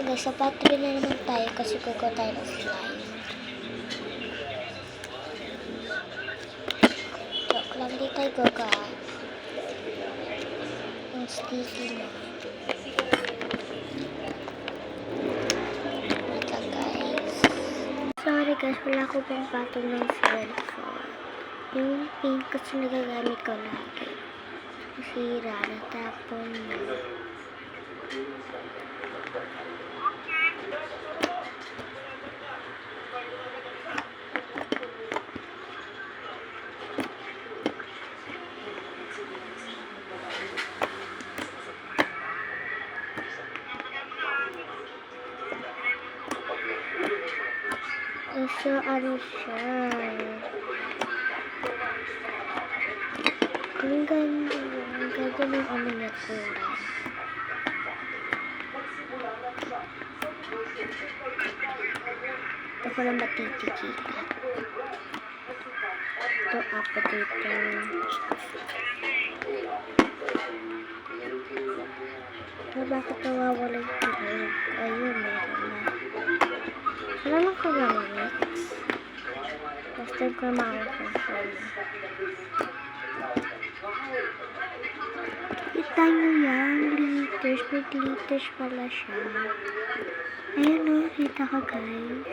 guys, sa battery na naman tayo kasi kukuha tayo ng slime. Joke lang, di tayo gaga. Ang sticky na. Ika guys. Sorry guys, wala ko pang patong ng cellphone. Yung pink kasi nagagamit ko lagi. Masira, natapon na. So, ano siya? Ang ganda. Ang ganda ng ano niya kulay. Ito ko lang matitikita. Ito ako dito. Bakit nawawala yung tunog? Ayun, meron na. Wala lang ko malamig. Last time ko na makakasal. Kita nyo yan, glitters. May glitters pala siya. Ayan o, kita ka guys.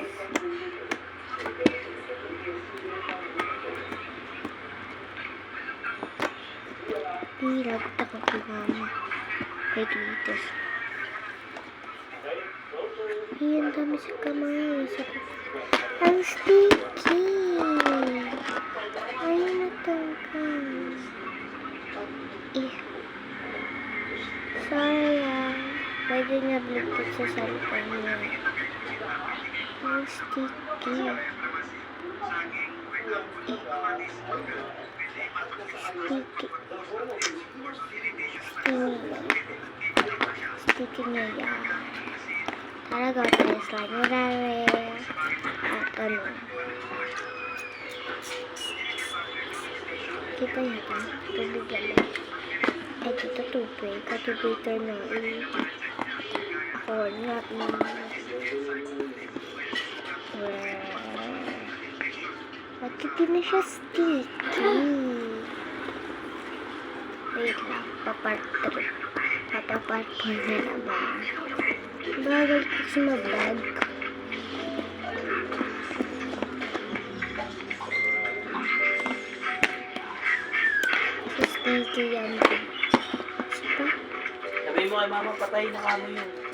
Lagot ako kay mama. May glitters. Ayan, dami sa kamay. Ang sticky! Ayun na ito, guys. Sayang. Pwede niya bligtad sa cellphone niya. Ang sticky. Sticky niya yan. Tara, gawa tayo slime. Marami. At ano. Kita niya pa. Tubig lang. Eh, dito tubig. Katubig tayo na. Ako na. Bakit na siya sticky? Wait lang. Papart 3. Papapart 4 na naman. Bagal ko sumabag. Sticky yan. Sabi mo kay mama, patay na kamo yun.